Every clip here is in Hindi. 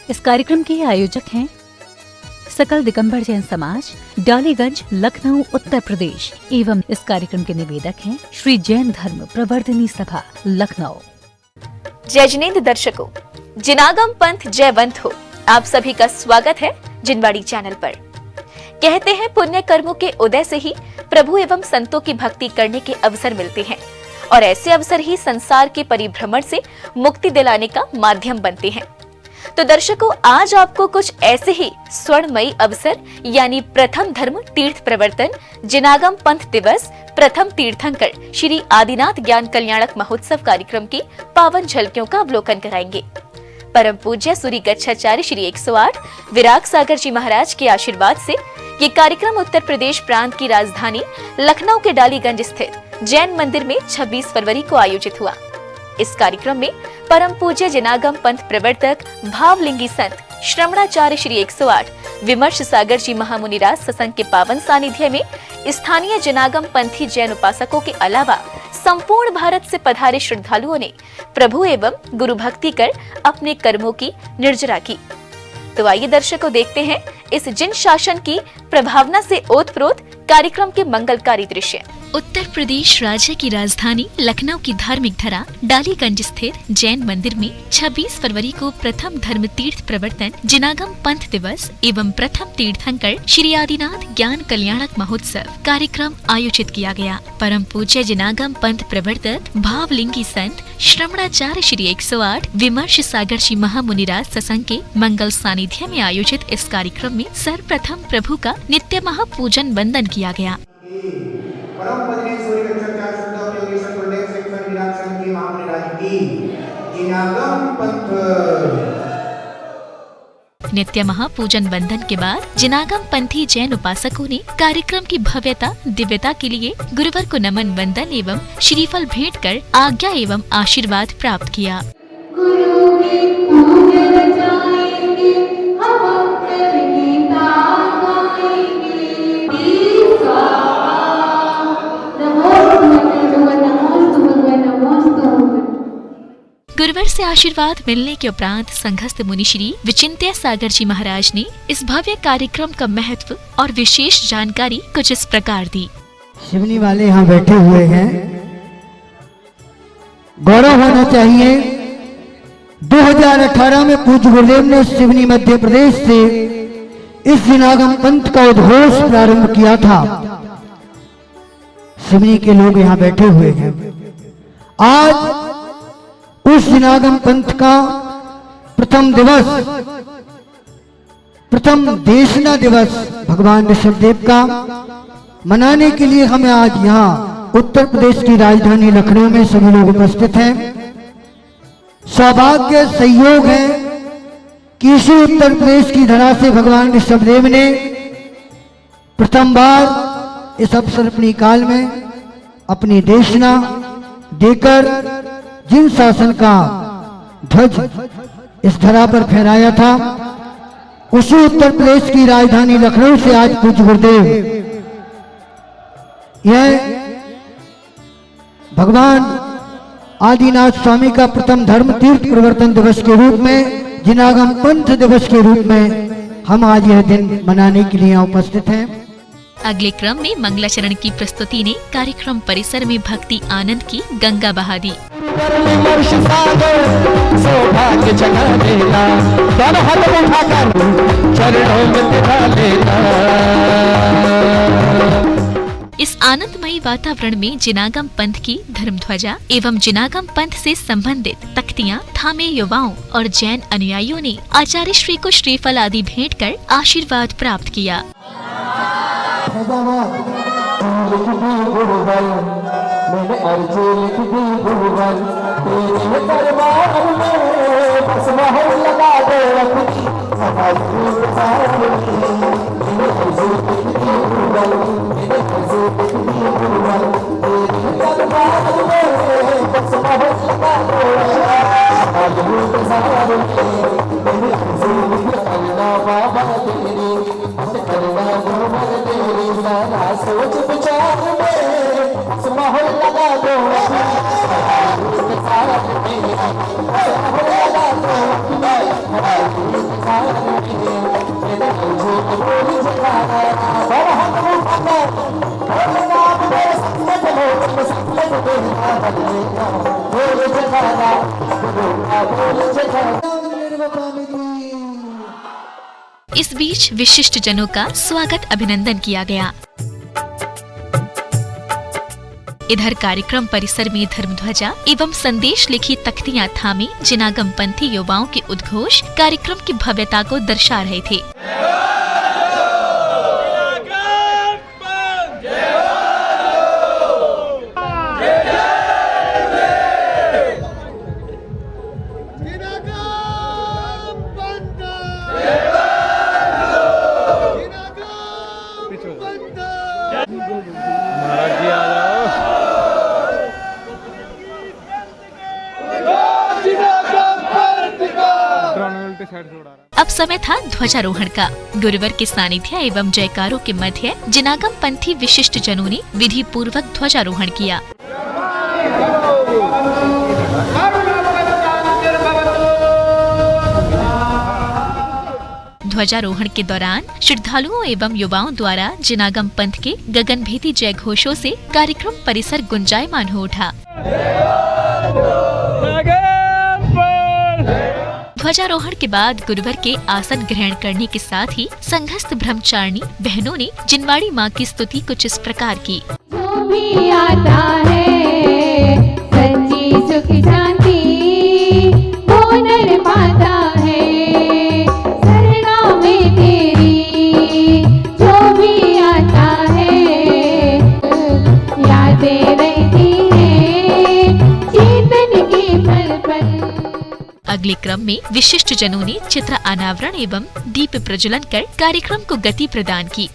इस कार्यक्रम के आयोजक हैं सकल दिगंबर जैन समाज, डालीगंज, लखनऊ, उत्तर प्रदेश एवं इस कार्यक्रम के निवेदक हैं श्री जैन धर्म प्रवर्धनी सभा, लखनऊ। जय जिनेंद्र दर्शकों, जिनागम पंथ जयवंत हो। आप सभी का स्वागत है जिनवाड़ी चैनल पर। कहते हैं पुण्य कर्मों के उदय से ही प्रभु एवं संतों की भक्ति करने के अवसर मिलते हैं और ऐसे अवसर ही संसार के परिभ्रमण से मुक्ति दिलाने का माध्यम बनते हैं। तो दर्शकों, आज आपको कुछ ऐसे ही स्वर्णमयी अवसर यानी प्रथम धर्म तीर्थ प्रवर्तन जिनागम पंथ दिवस प्रथम तीर्थंकर श्री आदिनाथ ज्ञान कल्याणक महोत्सव कार्यक्रम की पावन झलकियों का अवलोकन कराएंगे। परम पूज्य सूरी गच्छाचार्य श्री 108 विराग सागर जी महाराज के आशीर्वाद से ये कार्यक्रम उत्तर प्रदेश प्रांत की राजधानी लखनऊ के डालीगंज स्थित जैन मंदिर में 26 फरवरी को आयोजित हुआ। इस कार्यक्रम में परम पूज्य जिनागम पंथ प्रवर्तक भावलिंगी संत श्रवणाचार्य श्री 108 विमर्श सागर जी महामुनिराज सत्संग के पावन सानिध्य में स्थानीय जिनागम पंथी जैन उपासकों के अलावा संपूर्ण भारत से पधारे श्रद्धालुओं ने प्रभु एवं गुरु भक्ति कर अपने कर्मों की निर्जरा की। तो आइए दर्शकों, देखते हैं इस जिन शासन की प्रभावना से ओतप्रोत कार्यक्रम के मंगलकारी दृश्य। उत्तर प्रदेश राज्य की राजधानी लखनऊ की धार्मिक धरा डालीगंज स्थित जैन मंदिर में 26 फरवरी को प्रथम धर्म तीर्थ प्रवर्तन जिनागम पंथ दिवस एवं प्रथम तीर्थंकर श्री आदिनाथ ज्ञान कल्याणक महोत्सव कार्यक्रम आयोजित किया गया। परम पूज्य जिनागम पंथ प्रवर्तक भावलिंगी संत श्रवणाचार्य श्री 108 विमर्श सागर जी महामुनिराज सत्संग के मंगल सानिध्य में आयोजित इस कार्यक्रम में सर्वप्रथम प्रभु का नित्य महापूजन वंदन किया गया। परम पूज्य सूर्य गच्छाचार्य शुद्ध उपयोगी सतगुरुदेव शिक्षण विराग संघ की महामुनिराज की जिनागम पंथ। नित्य महापूजन वंदन के बाद जिनागम पंथी जैन उपासकों ने कार्यक्रम की भव्यता दिव्यता के लिए गुरुवर को नमन वंदन एवं श्रीफल भेंट कर आज्ञा एवं आशीर्वाद प्राप्त किया। गुरुवर से आशीर्वाद मिलने के उपरांत संघस्थ मुनि श्री विचिंत्य सागर जी महाराज ने इस भव्य कार्यक्रम का महत्व और विशेष जानकारी कुछ इस प्रकार दी। शिवनी वाले यहाँ बैठे हुए हैं, गौरव होना चाहिए। 2018 में पूज्य गुरुदेव ने शिवनी मध्य प्रदेश से इस जिनागम पंथ का उद्घोष प्रारंभ किया था। शिवनी के लोग यहाँ बैठे हुए हैं। आज उस जिनागम पंथ का प्रथम दिवस, प्रथम देशना दिवस भगवान ऋषभदेव का मनाने के लिए हमें आज यहाँ उत्तर प्रदेश की राजधानी लखनऊ में सभी लोग उपस्थित हैं। सौभाग्य संयोग है कि इसी उत्तर प्रदेश की धरा से भगवान ऋषभदेव ने प्रथम बार इस अवसर अपनी काल में अपनी देशना देकर जिन शासन का ध्वज इस धरा पर फहराया था, उसी उत्तर प्रदेश की राजधानी लखनऊ से आज पूज्य गुरुदेव यह भगवान आदिनाथ स्वामी का प्रथम धर्म तीर्थ प्रवर्तन दिवस के रूप में, जिनागम पंथ दिवस के रूप में हम आज यह दिन मनाने के लिए यहाँ उपस्थित हैं। अगले क्रम में मंगलाचरण की प्रस्तुति ने कार्यक्रम परिसर में भक्ति आनंद की गंगा बहा दी। इस आनंदमयी वातावरण में जिनागम पंथ की धर्म ध्वजा एवं जिनागम पंथ से संबंधित तख्तियां थामे युवाओं और जैन अनुयायियों ने आचार्य श्री को श्रीफल आदि भेंट कर आशीर्वाद प्राप्त किया। मैंने अर्जी लिख दी भूगल तेरे दरबार में बस मोहर लगा दे अपनी समाज की सारनी। मैंने अर्जी लिख दी भूगल, मैंने अर्जी लिख दी भूगल तेरे दरबार में बस मोहर लगा दे समाज की सारनी। मैंने अर्जी लिख अल्लाह बाबा तेरी मत करना भूगल तेरी सारा सोच विचार में माहौल लगा दो, माहौल लगा दो। इस बीच विशिष्ट जनों का स्वागत अभिनंदन किया गया। इधर कार्यक्रम परिसर में धर्मध्वजा एवं संदेश लिखी तख्तियां थामी जिनागम पंथी युवाओं के उद्घोष कार्यक्रम की भव्यता को दर्शा रहे थे। अब समय था ध्वजारोहण का। गुरुवर के सानिध्य एवं जयकारों के मध्य जिनागम पंथी विशिष्ट जनों ने विधि पूर्वक ध्वजारोहण किया। ध्वजारोहण के दौरान श्रद्धालुओं एवं युवाओं द्वारा जिनागम पंथ के गगनभेदी जय घोषों से कार्यक्रम परिसर गुंजायमान हो उठा। ध्वजारोहण के बाद गुरुवर के आसन ग्रहण करने के साथ ही संघस्थ ब्रह्मचारिणी बहनों ने जिनवाड़ी माँ की स्तुति कुछ इस प्रकार की। जो भी आता है सच्ची सुख शांति वो नर पाता है, शरणा में तेरी जो भी आता है यादें रहती है चेतन की पल पल। अगले क्रम में विशिष्ट जनों ने चित्र अनावरण एवं दीप प्रज्वलन कर कार्यक्रम को गति प्रदान की।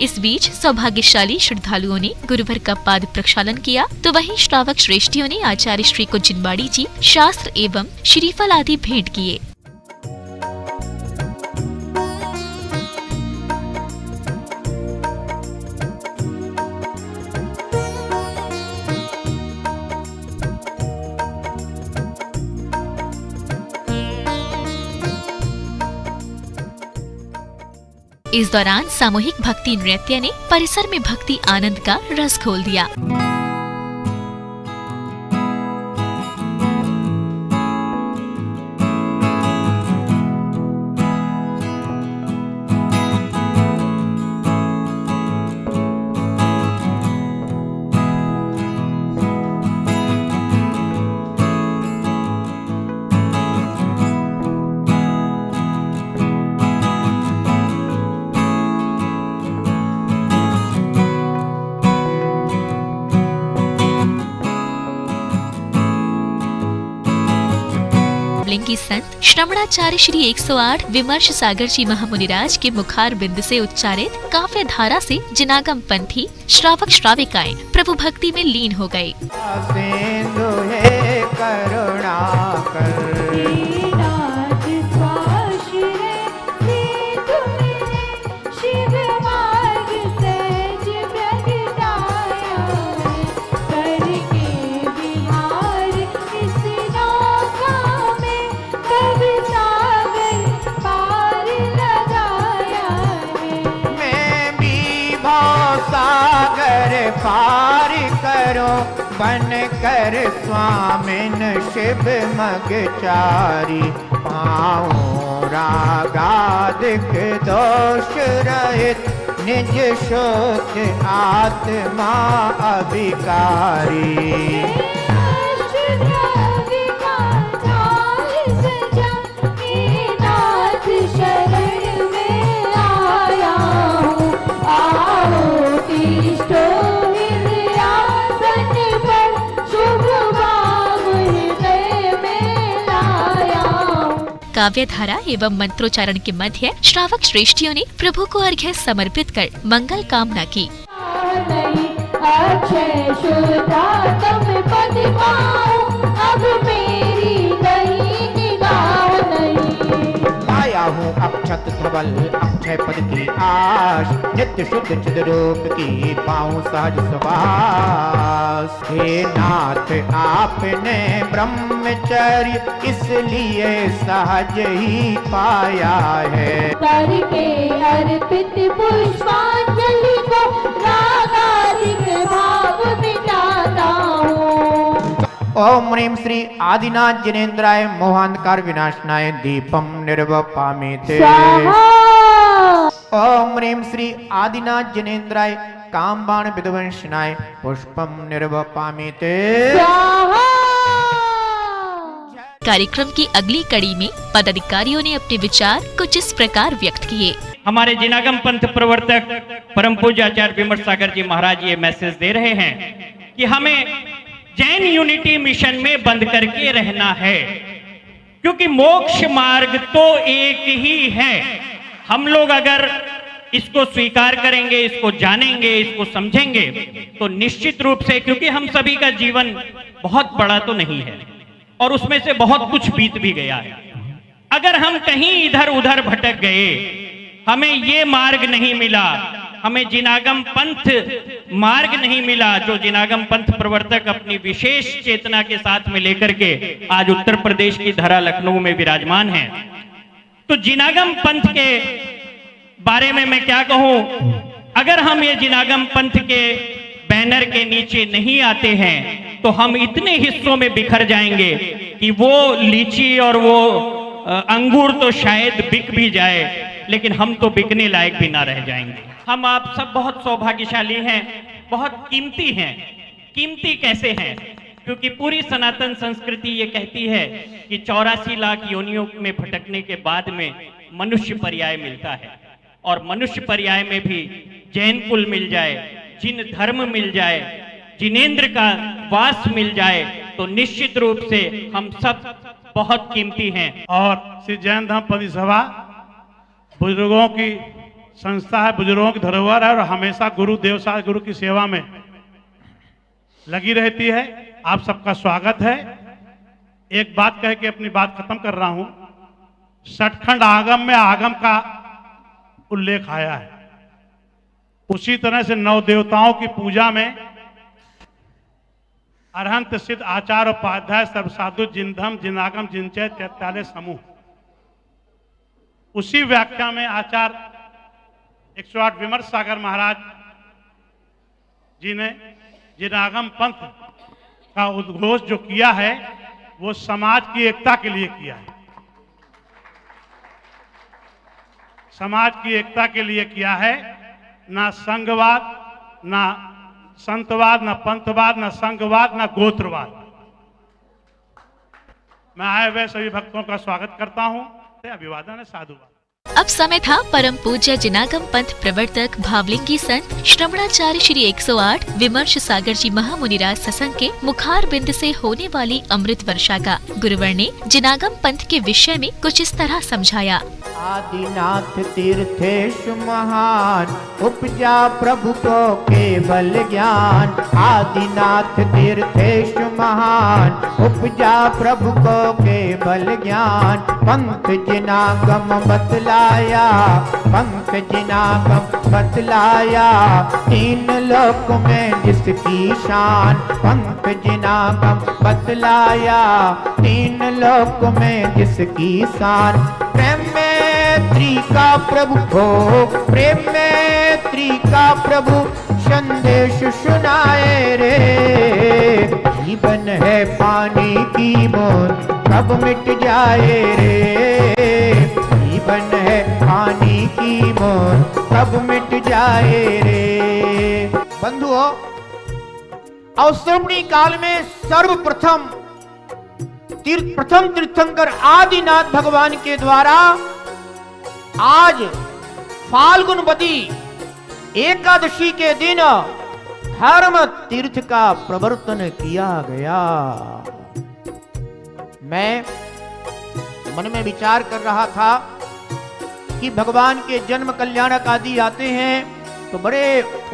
इस बीच सौभाग्यशाली श्रद्धालुओं ने गुरुवर का पाद प्रक्षालन किया, तो वहीं श्रावक श्रेष्ठियों ने आचार्य श्री को जिनवाड़ी जी शास्त्र एवं श्रीफल आदि भेंट किए। इस दौरान सामूहिक भक्ति नृत्य ने परिसर में भक्ति आनंद का रस खोल दिया। की संत श्रवणाचार्य श्री 108 विमर्श सागर जी महामुनिराज के मुखार बिंद से उच्चारित काव्य धारा से जिनागम पंथी श्रावक श्राविकाएं प्रभु भक्ति में लीन हो गए। पार करो बन कर स्वामिन शिव मगचारी, पाओ रागादिक दोष रहित निज शोक आत्मा अभिकारी। काव्य धारा एवं मंत्रोच्चारण के मध्य श्रावक श्रेष्ठियों ने प्रभु को अर्घ्य समर्पित कर मंगल कामना की। आया हूँ अक्षत केवल अक्षय पद की आश, नित्य शुद्ध चिद रूप की पाऊं सहज सुवास। हे नाथ आपने ब्रह्मचर्य इसलिए सहज ही पाया है। करके अर्पित पुष्पांजलि को रागारिक भाव मिटाता हूँ। ओम ह्रीं श्री आदिनाथ जिनेन्द्राय मोहांधकार विनाशनाय दीपम निर्वपामिते। ओम ह्रीं श्री आदिनाथ जिनेन्द्राय कामबाण विध्वंसनाय पुष्पम निर्वपामिते। कार्यक्रम की अगली कड़ी में पदाधिकारियों ने अपने विचार कुछ इस प्रकार व्यक्त किए। हमारे जिनागम पंथ प्रवर्तक परम पूज्य आचार्य विमर्श सागर जी महाराज ये मैसेज दे रहे हैं कि हमें जैन यूनिटी मिशन में बंद करके रहना है, क्योंकि मोक्ष मार्ग तो एक ही है। हम लोग अगर इसको स्वीकार करेंगे, इसको जानेंगे, इसको समझेंगे तो निश्चित रूप से, क्योंकि हम सभी का जीवन बहुत बड़ा तो नहीं है और उसमें से बहुत कुछ बीत भी गया है। अगर हम कहीं इधर उधर भटक गए, हमें ये मार्ग नहीं मिला, हमें जिनागम पंथ मार्ग नहीं मिला, जो जिनागम पंथ प्रवर्तक अपनी विशेष चेतना के साथ में लेकर के आज उत्तर प्रदेश की धरा लखनऊ में विराजमान है, तो जिनागम पंथ के बारे में मैं क्या कहूं। अगर हम ये जिनागम पंथ के बैनर के नीचे नहीं आते हैं तो हम इतने हिस्सों में बिखर जाएंगे कि वो लीची और वो अंगूर तो शायद बिक भी जाए, लेकिन हम तो बिकने लायक भी ना रह जाएंगे। हम आप सब बहुत सौभाग्यशाली हैं, बहुत कीमती हैं। कीमती कैसे हैं? क्योंकि पूरी सनातन संस्कृति ये कहती है कि 84 लाख योनियों में भटकने के बाद में मनुष्य पर्याय मिलता है, और मनुष्य पर्याय में भी जैन कुल मिल जाए, जिन धर्म मिल जाए, जिनेंद्र का वास मिल जाए, तो निश्चित रूप से हम सब बहुत कीमती हैं। और श्री जैन धर्म परिसभा बुजुर्गों की संस्था है, बुजुर्गों की धरोहर है और हमेशा गुरु देवसार गुरु की सेवा में लगी रहती है। आप सबका स्वागत है। एक बात कह के अपनी बात खत्म कर रहा हूं। सठखंड आगम में आगम का उल्लेख आया है, उसी तरह से नौ देवताओं की पूजा में अरहंत सिद्ध आचार्य उपाध्याय सर्वसाधु जिनधम जिनागम जिनचय 43 समूह, उसी व्याख्या में आचार्य 108 विमर्श सागर महाराज जी ने जिनागम पंथ का उद्घोष जो किया है वो समाज की एकता के लिए किया है, समाज की एकता के लिए किया है। ना संघवाद, ना संतवाद, ना पंथवाद, ना संघवाद, ना गोत्रवाद। मैं आए हुए सभी भक्तों का स्वागत करता हूं। अभिवादन है, साधुवाद। अब समय था परम पूज्य जिनागम पंथ प्रवर्तक भावलिंगी संत श्रवणाचार्य श्री 108 विमर्श सागर जी महामुनिराज सत्संग के मुखार बिंद से होने वाली अमृत वर्षा का। गुरुवर ने जिनागम पंथ के विषय में कुछ इस तरह समझाया। आदिनाथ तीर्थेश महान उपजा प्रभु को केवल ज्ञान। आदिनाथ तीर्थेश महान उपजा प्रभु को केवल ज्ञान। पंथ जिनागम बतलाया, पंथ जिनागम बतलाया, तीन लोक में जिसकी शान। पंथ जिनागम बतलाया, तीन लोक में जिसकी शान। प्रेम में त्रिका प्रभु हो, प्रेम में त्रिका प्रभु संदेश सुनाए रे। जीवन है पानी की बूंद कब मिट जाए रे। जीवन है पानी की बूंद कब मिट जाए रे। बंधुओं, अवसर्पणी काल में सर्वप्रथम प्रथम तीर्थंकर आदिनाथ भगवान के द्वारा आज फाल्गुनवती एकादशी के दिन धर्म तीर्थ का प्रवर्तन किया गया। मैं मन में विचार कर रहा था कि भगवान के जन्म कल्याणक आदि आते हैं तो बड़े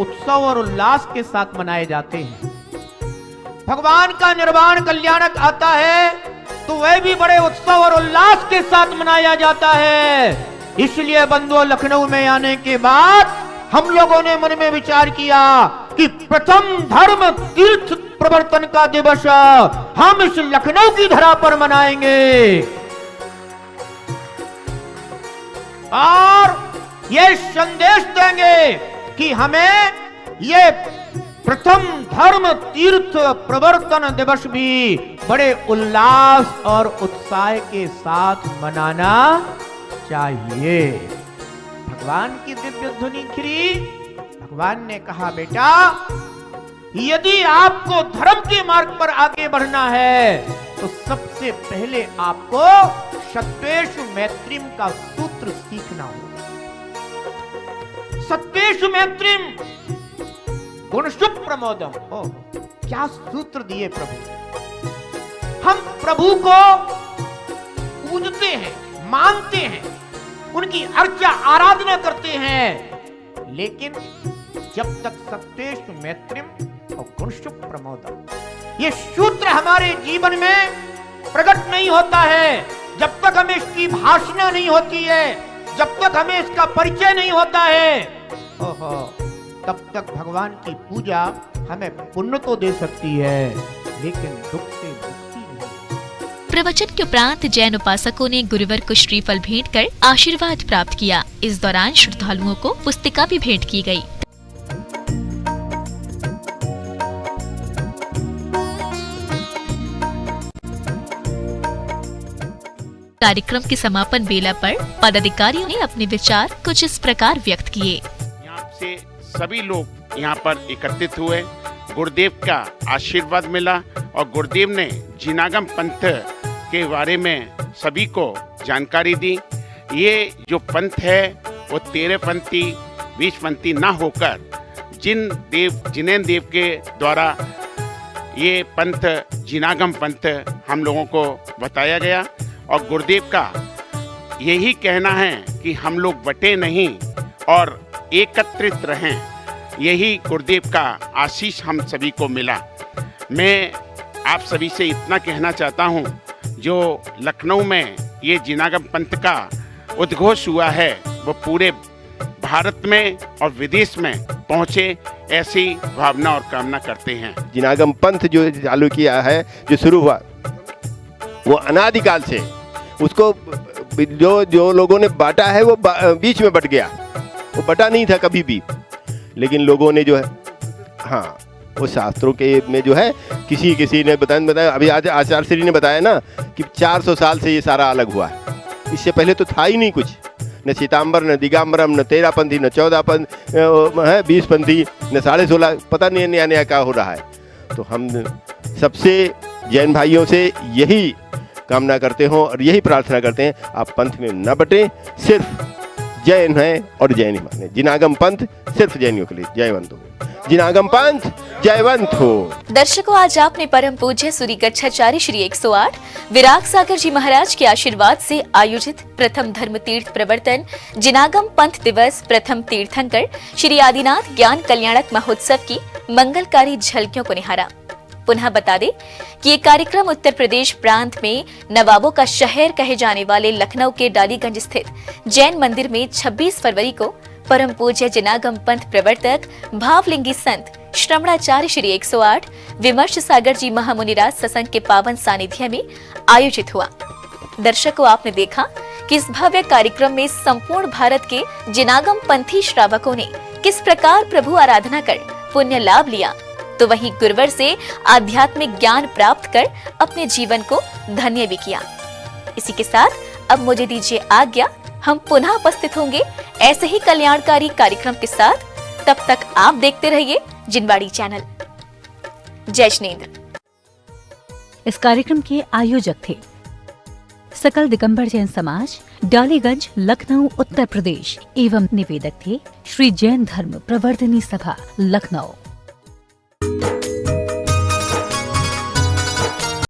उत्सव और उल्लास के साथ मनाए जाते हैं। भगवान का निर्वाण कल्याणक आता है तो वह भी बड़े उत्सव और उल्लास के साथ मनाया जाता है। इसलिए बंधुओं, लखनऊ में आने के बाद हम लोगों ने मन में विचार किया कि प्रथम धर्म तीर्थ प्रवर्तन का दिवस हम इस लखनऊ की धरा पर मनाएंगे और ये संदेश देंगे कि हमें ये प्रथम धर्म तीर्थ प्रवर्तन दिवस भी बड़े उल्लास और उत्साह के साथ मनाना चाहिए। भगवान की दिव्य ध्वनि खिरी। भगवान ने कहा, बेटा यदि आपको धर्म के मार्ग पर आगे बढ़ना है तो सबसे पहले आपको सत्वेषु मैत्रीम का सूत्र सीखना होगा। सत्वेषु मैत्रीम गुणशुभ प्रमोदम। ओ, क्या सूत्र दिए प्रभु। हम प्रभु को पूजते हैं, मानते हैं, उनकी अर्चा आराधना करते हैं, लेकिन जब तक सत्वेषु मैत्रीम और गुणशुभ प्रमोदम ये सूत्र हमारे जीवन में प्रकट नहीं होता है, जब तक हमें इसकी भाषणा नहीं होती है, जब तक हमें इसका परिचय नहीं होता है, ओहो, तब तक भगवान की पूजा हमें पुण्य तो दे सकती है, लेकिन दुख से मुक्ति नहीं। प्रवचन के उपरांत जैन उपासकों ने गुरुवर को श्रीफल भेंट कर आशीर्वाद प्राप्त किया। इस दौरान श्रद्धालुओं को पुस्तिका भी भेंट की गई। कार्यक्रम के समापन बेला पर पदाधिकारियों ने अपने विचार कुछ इस प्रकार व्यक्त किए। यहाँ से सभी लोग यहाँ पर एकत्रित हुए, गुरुदेव का आशीर्वाद मिला और गुरुदेव ने जिनागम पंथ के बारे में सभी को जानकारी दी। ये जो पंथ है वो 13पंथी 20पंथी ना होकर जिनेंद्र देव के द्वारा ये पंथ जिनागम पंथ हम लोगों को बताया गया और गुरुदेव का यही कहना है कि हम लोग बटे नहीं और एकत्रित रहें। यही गुरुदेव का आशीष हम सभी को मिला। मैं आप सभी से इतना कहना चाहता हूँ, जो लखनऊ में ये जिनागम पंथ का उद्घोष हुआ है वो पूरे भारत में और विदेश में पहुँचे, ऐसी भावना और कामना करते हैं। जिनागम पंथ जो चालू किया है, जो शुरू हुआ, वो अनादिकाल से उसको जो लोगों ने बांटा है वो बीच में बट गया, वो बटा नहीं था कभी भी, लेकिन लोगों ने जो है, हाँ, वो शास्त्रों के में जो है किसी ने बताया, अभी आज आचार्य श्री ने बताया ना कि 400 साल से ये सारा अलग हुआ है। इससे पहले तो था ही नहीं कुछ, न सीतांबर, न दिगंबरम, न 13पंथी, न 14पंथी है, 20पंथी, न 16.5, पता नहीं नया नया क्या हो रहा है। तो हम सबसे जैन भाइयों से यही कामना करते हो और यही प्रार्थना करते हैं, आप पंथ में न बटे, सिर्फ जैन है और जैन ही माने। जिनागम पंथ सिर्फ जैनियों के लिए। जयवंत हो जिनागम पंथ, जयवंत हो। दर्शकों, आज आपने परम पूज्य सूरी गच्छाचार्य श्री 108 विराग सागर जी महाराज के आशीर्वाद से आयोजित प्रथम धर्म तीर्थ प्रवर्तन जिनागम पंथ दिवस प्रथम तीर्थंकर श्री आदिनाथ ज्ञान कल्याणक महोत्सव की मंगलकारी झलकियों को निहारा। पुनः बता दें कि ये कार्यक्रम उत्तर प्रदेश प्रांत में नवाबों का शहर कहे जाने वाले लखनऊ के डालीगंज स्थित जैन मंदिर में 26 फरवरी को परम पूज्य जिनागम पंथ प्रवर्तक भावलिंगी संत श्रवणाचार्य श्री 108 विमर्श सागर जी महामुनिराज सत्संग के पावन सानिध्य में आयोजित हुआ। दर्शकों, आपने देखा कि इस भव्य कार्यक्रम में संपूर्ण भारत के जिनागम पंथी श्रावकों ने किस प्रकार प्रभु आराधना कर पुण्य लाभ लिया, तो वहीं गुरुवर से आध्यात्मिक ज्ञान प्राप्त कर अपने जीवन को धन्य भी किया। इसी के साथ अब मुझे दीजिए आज्ञा, हम पुनः उपस्थित होंगे ऐसे ही कल्याणकारी कार्यक्रम के साथ। तब तक आप देखते रहिए जिनवाड़ी चैनल। जय जिनेंद्र। इस कार्यक्रम के आयोजक थे सकल दिगंबर जैन समाज, डालीगंज, लखनऊ, उत्तर प्रदेश एवं निवेदक थे श्री जैन धर्म प्रवर्धनी सभा, लखनऊ।